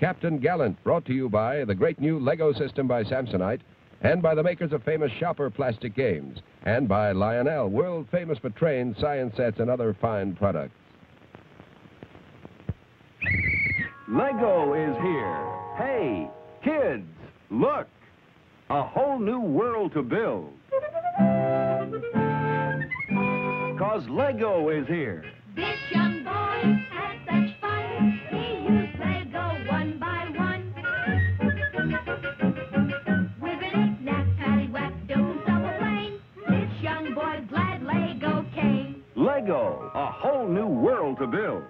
Captain Gallant, brought to you by the great new Lego system by Samsonite, and by the makers of famous Shopper plastic games, and by Lionel, world famous for trains, science sets, and other fine products. Lego is here. Hey, kids, look. A whole new world to build. 'Cause Lego is here. This young boy had such fun. He used Lego one by one. With a knick-knack, paddywhack, built himself a plane. This young boy glad Lego came. Lego, a whole new world to build.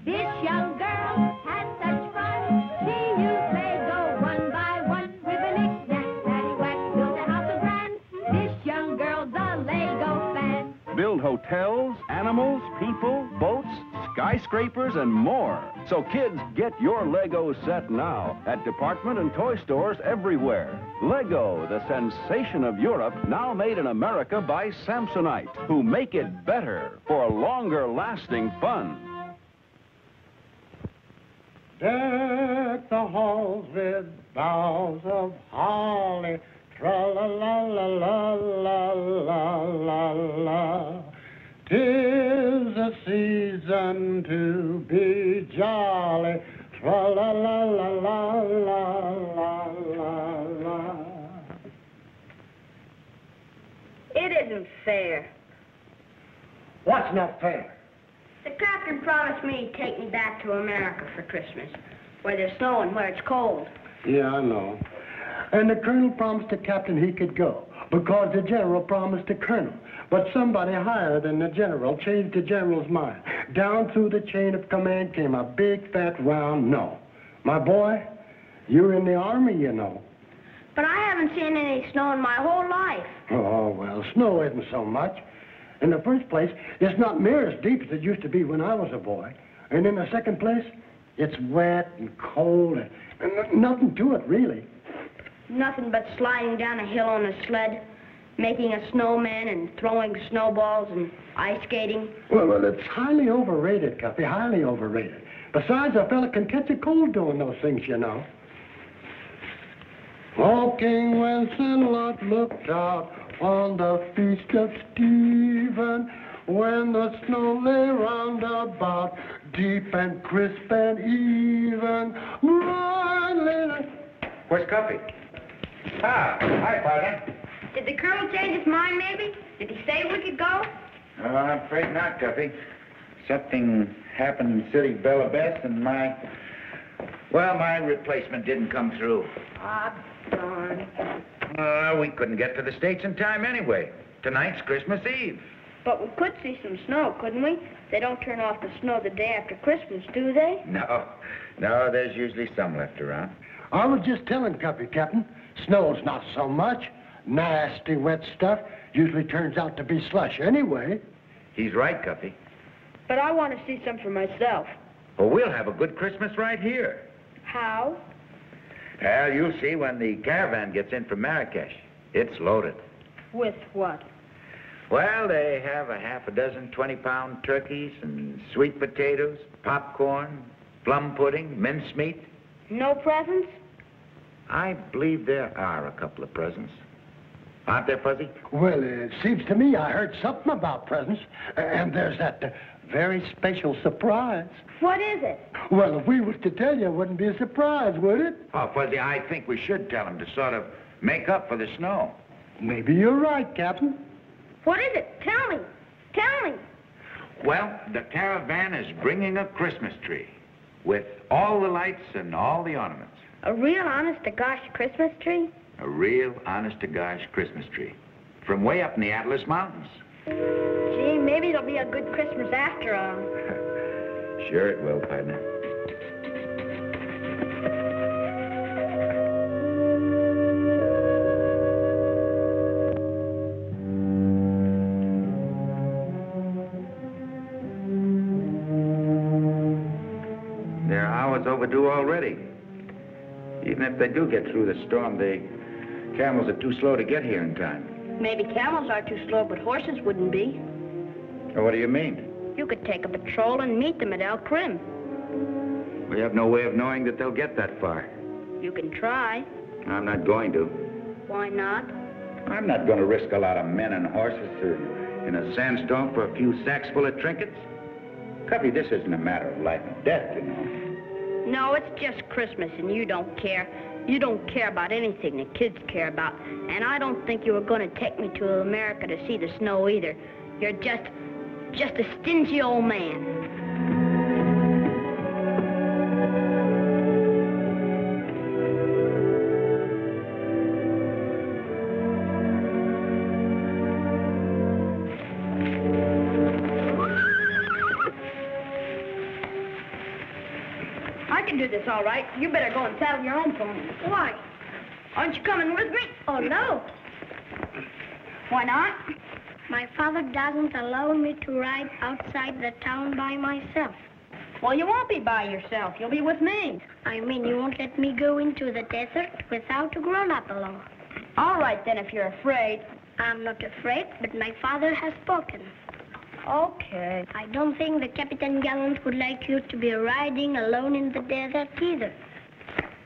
This young girl had such fun. She used Lego one by one. With a knick-knack, paddywhack, built a house of grand. This young girl's a Lego fan. Build hotels, animals, people, boats, skyscrapers, and more. So kids, get your Lego set now at department and toy stores everywhere. Lego, the sensation of Europe, now made in America by Samsonite, who make it better for longer lasting fun. Deck the halls with boughs of holly, tra-la-la-la-la-la-la-la. 'Tis a season to be jolly, tra-la-la-la-la-la-la-la. It isn't fair. What's not fair? The captain promised me he'd take me back to America for Christmas, where there's snow and where it's cold. Yeah, I know. And the colonel promised the captain he could go, because the general promised the colonel. But somebody higher than the general changed the general's mind. Down through the chain of command came a big, fat, round no. My boy, you're in the army, you know. But I haven't seen any snow in my whole life. Oh, well, snow isn't so much. In the first place, it's not near as deep as it used to be when I was a boy. And in the second place, it's wet and cold and nothing to it, really. Nothing but sliding down a hill on a sled, making a snowman and throwing snowballs and ice skating. Well, it's highly overrated, Cuffy, highly overrated. Besides, a fella can catch a cold doing those things, you know. O King Wenceslao looked out on the feast of Stephen, when the snow lay round about, deep and crisp and even. Where's Cuffy? Ah, hi, partner. Did the colonel change his mind, maybe? Did he say we could go? I'm afraid not, Cuffy. Something happened in City Bella Bess, and my replacement didn't come through. Ah, darn. We couldn't get to the States in time anyway. Tonight's Christmas Eve. But we could see some snow, couldn't we? They don't turn off the snow the day after Christmas, do they? No, there's usually some left around. I was just telling Cuffy, Captain, snow's not so much. Nasty, wet stuff usually turns out to be slush anyway. He's right, Cuffy. But I want to see some for myself. Well, we'll have a good Christmas right here. How? Well, you'll see when the caravan gets in from Marrakesh. It's loaded. With what? Well, they have a half a dozen 20-pound turkeys and sweet potatoes, popcorn, plum pudding, mincemeat. No presents? I believe there are a couple of presents. Aren't there, Fuzzy? Well, it seems to me I heard something about presents. And there's that Very special surprise. What is it? Well, if we was to tell you, it wouldn't be a surprise, would it? Oh, Fuzzy, I think we should tell him to sort of make up for the snow. Maybe you're right, Captain. What is it? Tell me. Tell me. Well, the caravan is bringing a Christmas tree with all the lights and all the ornaments. A real honest-to-gosh Christmas tree? A real honest-to-gosh Christmas tree from way up in the Atlas Mountains. Gee, maybe it'll be a good Christmas after all. Sure it will, partner. They're hours overdue already. Even if they do get through the storm, the camels are too slow to get here in time. Maybe camels are too slow, but horses wouldn't be. Oh, what do you mean? You could take a patrol and meet them at El Crim. We have no way of knowing that they'll get that far. You can try. I'm not going to. Why not? I'm not going to risk a lot of men and horses in a sandstorm for a few sacks full of trinkets. Cuffy, this isn't a matter of life and death, you know. No, it's just Christmas, and you don't care. You don't care about anything the kids care about. And I don't think you were going to take me to America to see the snow either. You're just a stingy old man. I can do this all right. You better go and saddle your own pony. Why? Aren't you coming with me? Oh, no. Why not? My father doesn't allow me to ride outside the town by myself. Well, you won't be by yourself. You'll be with me. I mean, you won't let me go into the desert without a grown-up along. All right, then, if you're afraid. I'm not afraid, but my father has spoken. Okay. I don't think the Captain Gallant would like you to be riding alone in the desert either.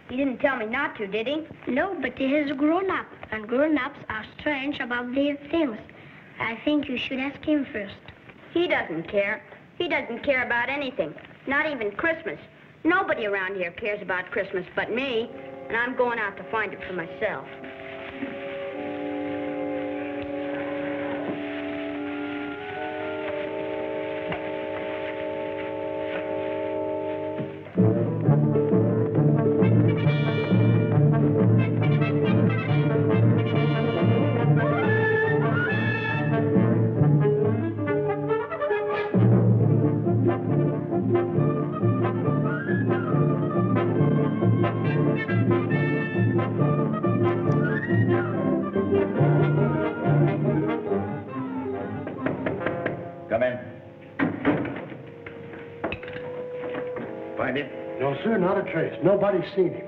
He didn't tell me not to, did he? No, but he is grown up, and grown-ups are strange about these things. I think you should ask him first. He doesn't care. He doesn't care about anything, not even Christmas. Nobody around here cares about Christmas but me, and I'm going out to find it for myself. Come in. Find him? No, sir, not a trace. Nobody's seen him.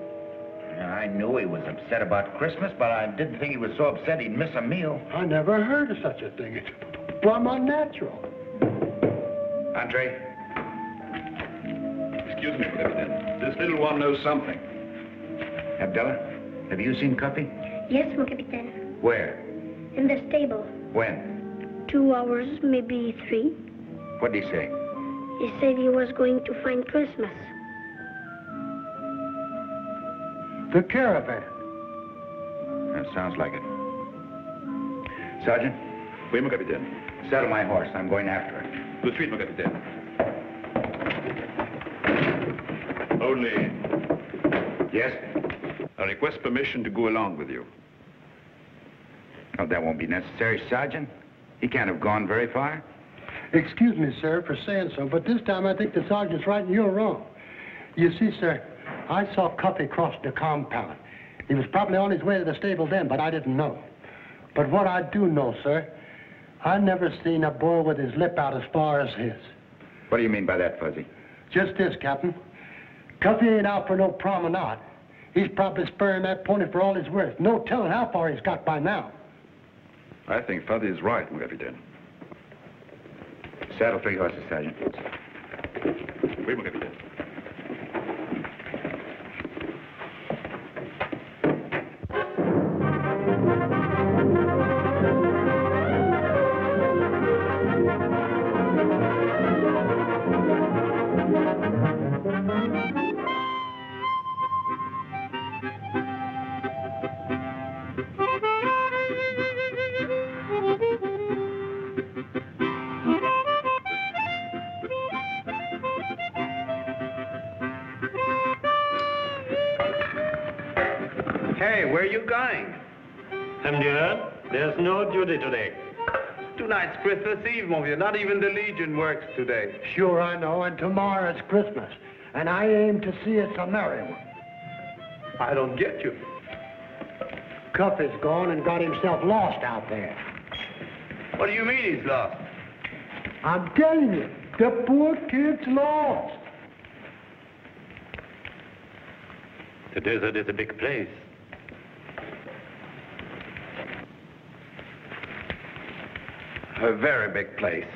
I knew he was upset about Christmas, but I didn't think he was so upset he'd miss a meal. I never heard of such a thing. It's plumb unnatural. Andre? Excuse me, Captain. This little one knows something. Abdullah, have you seen Cuffy? Yes, mon capitaine. Where? In the stable. When? 2 hours, maybe 3. What did he say? He said he was going to find Christmas. The caravan. That sounds like it. Sergeant? Oui, mon capitaine. Saddle my horse. I'm going after it. Tout de suite, mon capitaine. Only, Yes? I request permission to go along with you. Oh, that won't be necessary, Sergeant. He can't have gone very far. Excuse me, sir, for saying so, but this time I think the sergeant's right and you're wrong. You see, sir, I saw Cuffy cross the compound. He was probably on his way to the stable then, but I didn't know. But what I do know, sir, I never seen a boy with his lip out as far as his. What do you mean by that, Fuzzy? Just this, Captain. Cuffy ain't out for no promenade. He's probably spurring that pony for all he's worth. No telling how far he's got by now. I think Fuzzy is right, mon capitaine. Saddle 3 horses, Sergeant. Oui, mon capitaine. Hey, where are you going? Senor, there's no duty today. Tonight's Christmas Eve, mon vieux. Not even the Legion works today. Sure, I know, and tomorrow's Christmas. And I aim to see it's a merry one. I don't get you. Cuff is gone and got himself lost out there. What do you mean he's lost? I'm telling you, the poor kid's lost. The desert is a big place. A very big place.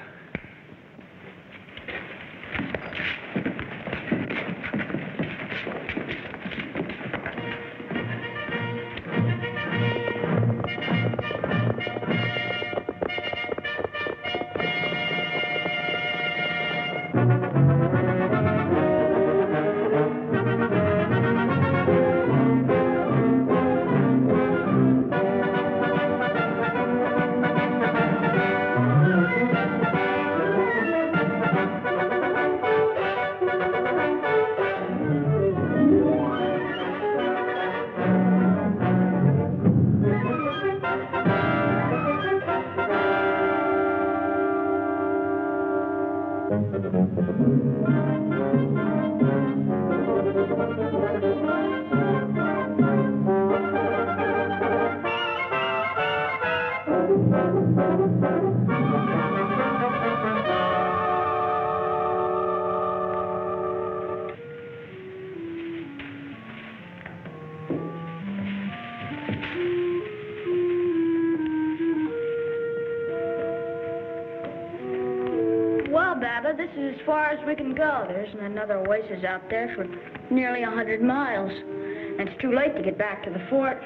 Well, Baba, this is as far as we can go. There isn't another oasis out there for nearly 100 miles. And it's too late to get back to the fort.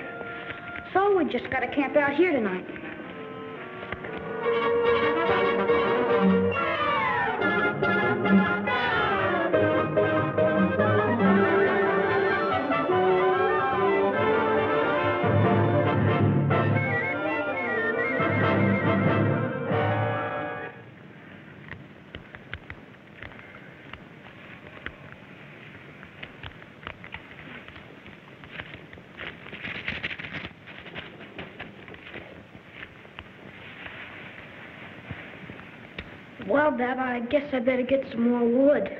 So we just got to camp out here tonight. Well, Baba, I guess I better get some more wood.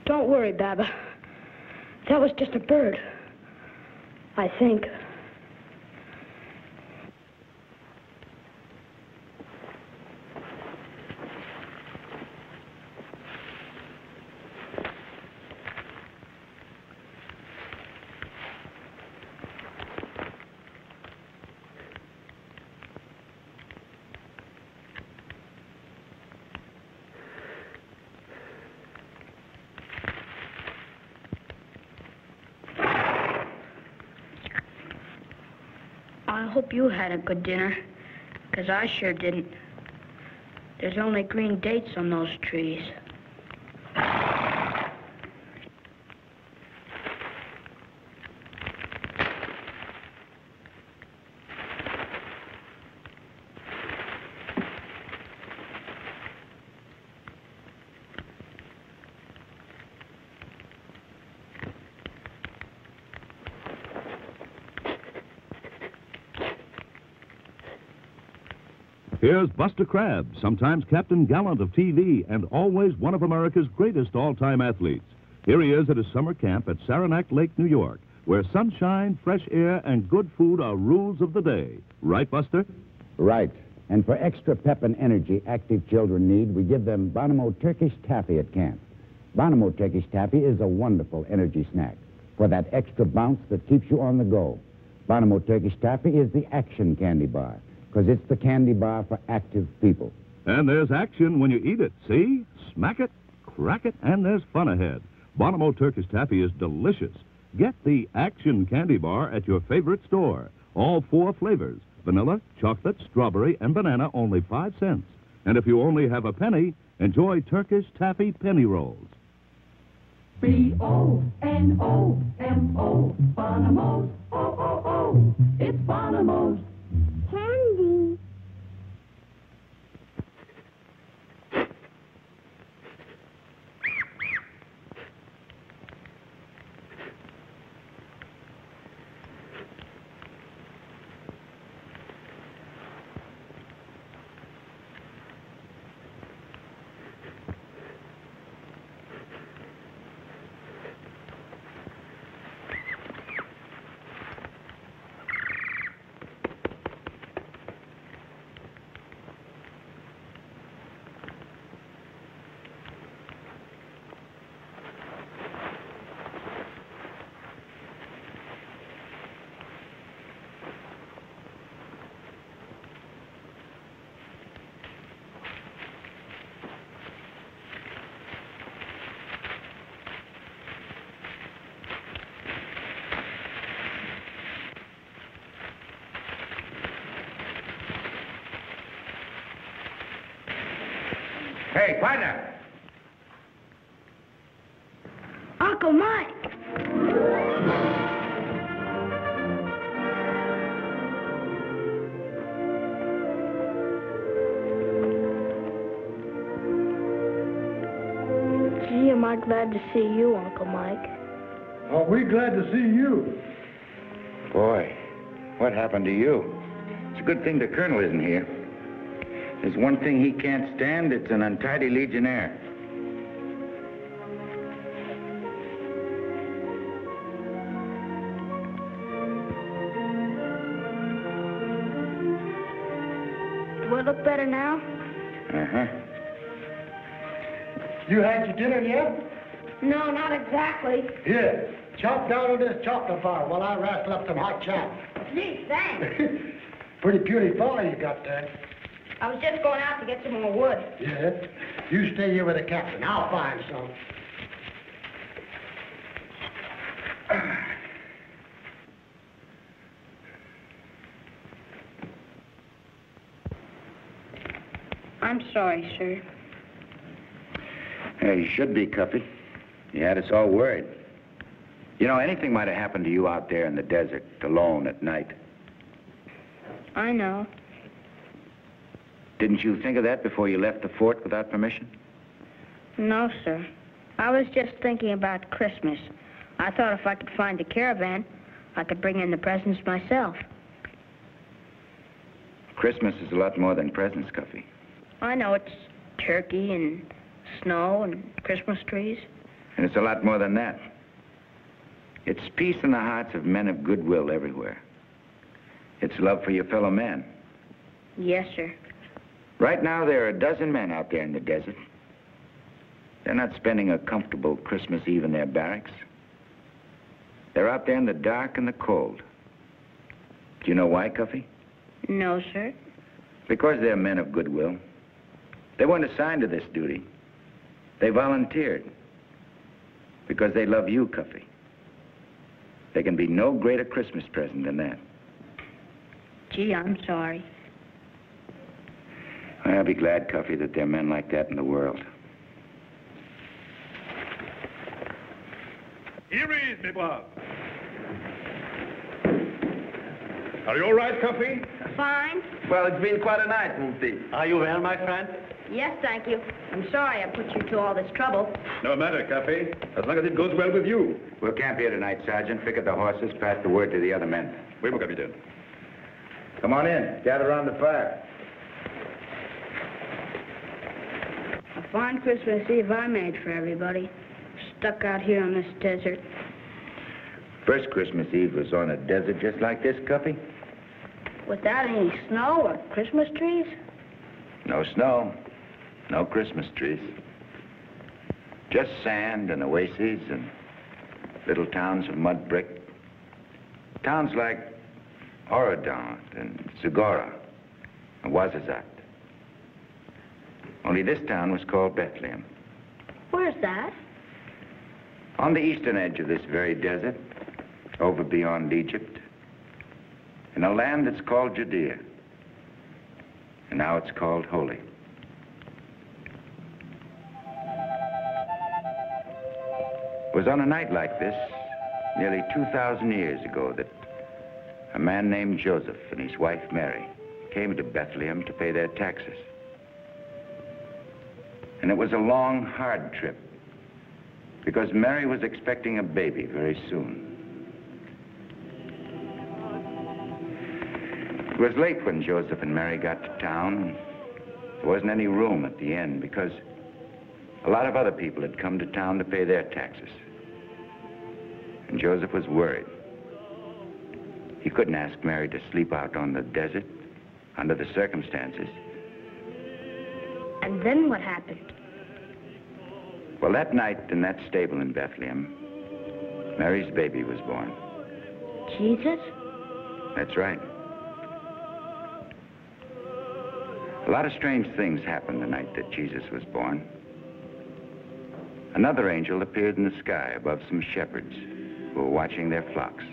Don't worry, Baba. That was just a bird. I think. I hope you had a good dinner, 'cause I sure didn't. There's only green dates on those trees. Here's Buster Crabbe, sometimes Captain Gallant of TV, and always one of America's greatest all-time athletes. Here he is at his summer camp at Saranac Lake, New York, where sunshine, fresh air, and good food are rules of the day. Right, Buster? Right. And for extra pep and energy active children need, we give them Bonamo Turkish Taffy at camp. Bonamo Turkish Taffy is a wonderful energy snack for that extra bounce that keeps you on the go. Bonamo Turkish Taffy is the action candy bar, because it's the candy bar for active people. And there's action when you eat it. See? Smack it, crack it, and there's fun ahead. Bonamo Turkish Taffy is delicious. Get the action candy bar at your favorite store. All 4 flavors: vanilla, chocolate, strawberry, and banana, only 5 cents. And if you only have a penny, enjoy Turkish Taffy penny rolls. B-O-N-O-M-O, Bonamos, O-O-O, it's Bonamos. Candy. Hey, partner! Uncle Mike! Gee, am I glad to see you, Uncle Mike. Oh, we're glad to see you. Boy, what happened to you? It's a good thing the Colonel isn't here. There's one thing he can't stand, it's an untidy legionnaire. Do I look better now? Uh-huh. You had your dinner yet? No, not exactly. Here, chop down on this chocolate bar while I wrestle up some hot chow. Gee, thanks. Pretty puny fire you got there. I was just going out to get some more wood. Yeah. You stay here with the captain. I'll find some. I'm sorry, sir. Yeah, you should be, Cuffy. You had us all worried. You know, anything might have happened to you out there in the desert, alone at night. I know. Didn't you think of that before you left the fort without permission? No, sir. I was just thinking about Christmas. I thought if I could find a caravan, I could bring in the presents myself. Christmas is a lot more than presents, Cuffy. I know it's turkey and snow and Christmas trees. And it's a lot more than that. It's peace in the hearts of men of goodwill everywhere. It's love for your fellow man. Yes, sir. Right now, there are a dozen men out there in the desert. They're not spending a comfortable Christmas Eve in their barracks. They're out there in the dark and the cold. Do you know why, Cuffy? No, sir. Because they're men of goodwill. They weren't assigned to this duty. They volunteered. Because they love you, Cuffy. There can be no greater Christmas present than that. Gee, I'm sorry. I'll be glad, Cuffy, that there are men like that in the world. Here he is, me brave. Are you all right, Cuffy? Fine. Well, it's been quite a night, Mufti. Are you well, my friend? Yes, thank you. I'm sorry I put you to all this trouble. No matter, Cuffy. As long as it goes well with you. We'll camp here tonight, Sergeant. Pick up the horses, pass the word to the other men. Oui, mon capitaine. Come on in. Gather around the fire. A fine Christmas Eve I made for everybody. Stuck out here on this desert. First Christmas Eve was on a desert just like this, Cuffy. Without any snow or Christmas trees? No snow, no Christmas trees. Just sand and oases and little towns of mud brick. Towns like Oradon and Zagora and Ouazizzat. Only this town was called Bethlehem. Where's that? On the eastern edge of this very desert, over beyond Egypt, in a land that's called Judea. And now it's called Holy. It was on a night like this, nearly 2,000 years ago, that a man named Joseph and his wife Mary came to Bethlehem to pay their taxes. And it was a long, hard trip, because Mary was expecting a baby very soon. It was late when Joseph and Mary got to town. There wasn't any room at the inn because a lot of other people had come to town to pay their taxes. And Joseph was worried. He couldn't ask Mary to sleep out on the desert under the circumstances. And then what happened? Well, that night in that stable in Bethlehem, Mary's baby was born. Jesus? That's right. A lot of strange things happened the night that Jesus was born. Another angel appeared in the sky above some shepherds who were watching their flocks.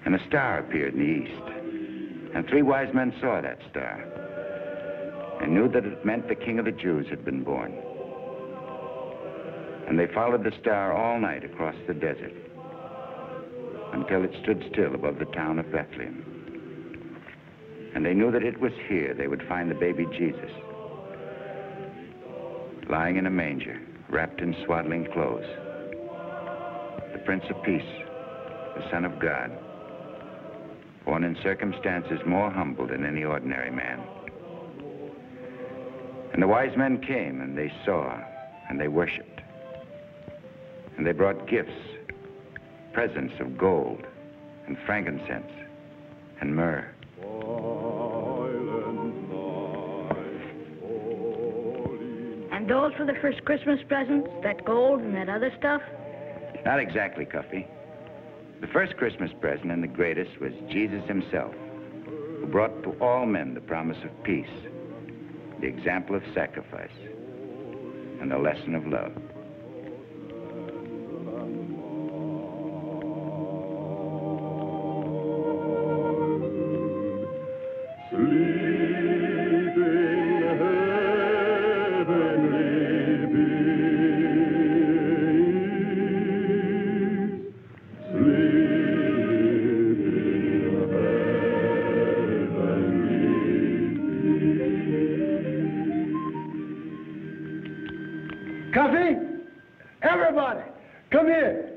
And a star appeared in the east. And 3 wise men saw that star and knew that it meant the King of the Jews had been born. And they followed the star all night across the desert until it stood still above the town of Bethlehem. And they knew that it was here they would find the baby Jesus, lying in a manger, wrapped in swaddling clothes. The Prince of Peace, the Son of God, born in circumstances more humble than any ordinary man. And the wise men came, and they saw, and they worshiped. And they brought gifts, presents of gold, and frankincense, and myrrh. And those were the first Christmas presents? That gold and that other stuff? Not exactly, Cuffy. The first Christmas present and the greatest was Jesus himself, who brought to all men the promise of peace, the example of sacrifice, and the lesson of love. Coffee? Everybody, come here.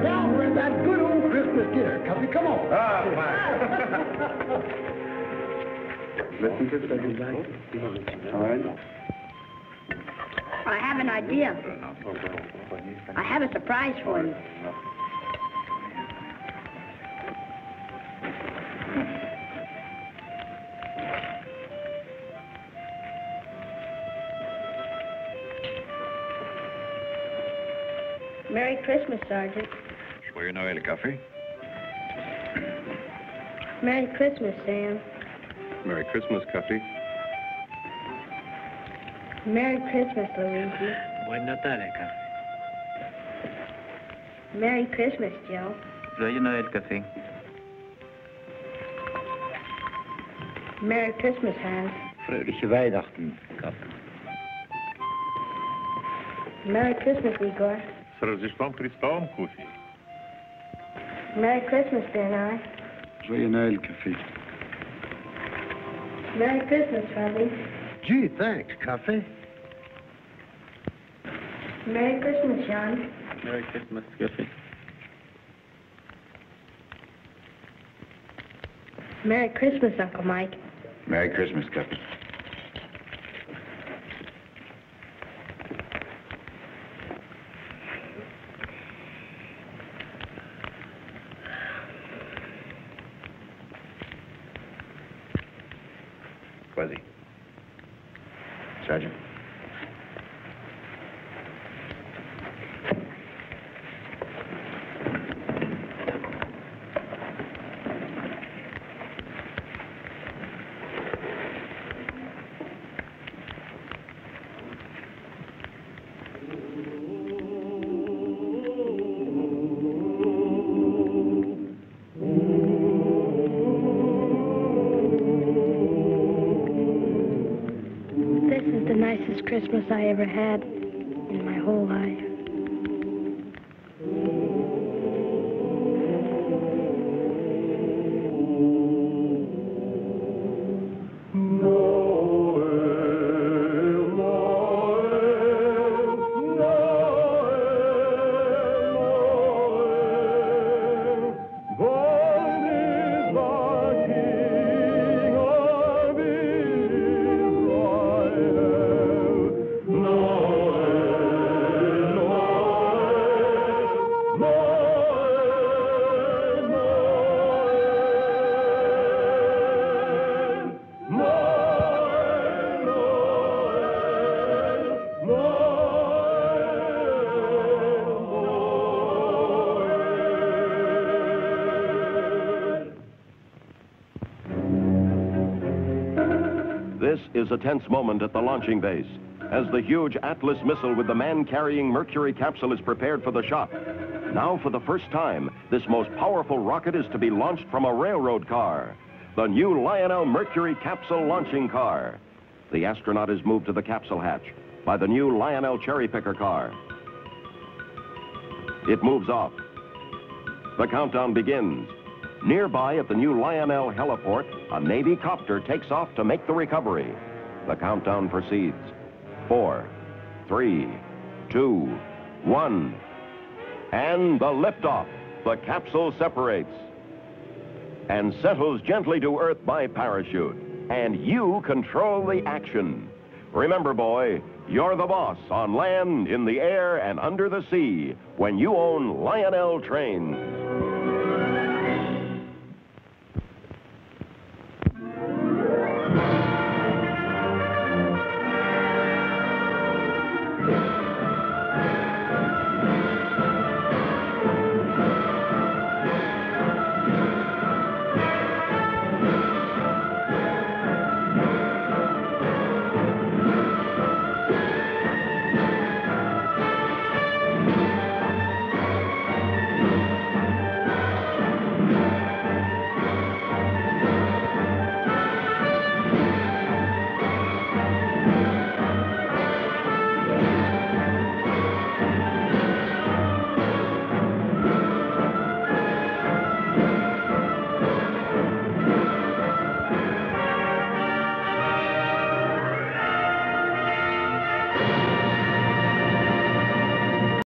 Now for that good old Christmas dinner, Coffee. Come on. Listen to the all right. I have an idea. I have a surprise for you. Merry Christmas, Sergeant. Joyeux Noël, Cuffy. Merry Christmas, Sam. Merry Christmas, Cuffy. Merry Christmas, Luigi. Buon Natale, Cuffy. Merry Christmas, Joe. Joyeux Noël, Cuffy. Merry Christmas, Hans. Fröhliche Weihnachten, Cuffy. Merry Christmas, Igor. С Рождеством Христом, Куфи. Merry Christmas, Ben. Joyeux Noël, Cuffy. Merry Christmas, Fuzzy. Gee, thanks, Cuffy. Merry Christmas, John. Merry Christmas, Cuffy. Merry Christmas, Uncle Mike. Merry Christmas, Cuffy. Fuzzy. Sergeant. This is the nicest Christmas I ever had in my whole life. This is a tense moment at the launching base as the huge Atlas missile with the man-carrying Mercury capsule is prepared for the shot. Now, for the first time, this most powerful rocket is to be launched from a railroad car, the new Lionel Mercury capsule launching car. The astronaut is moved to the capsule hatch by the new Lionel cherry picker car. It moves off. The countdown begins. Nearby at the new Lionel heliport, a Navy copter takes off to make the recovery. The countdown proceeds. 4, 3, 2, 1. And the liftoff. The capsule separates and settles gently to Earth by parachute. And you control the action. Remember, boy, you're the boss on land, in the air, and under the sea when you own Lionel trains.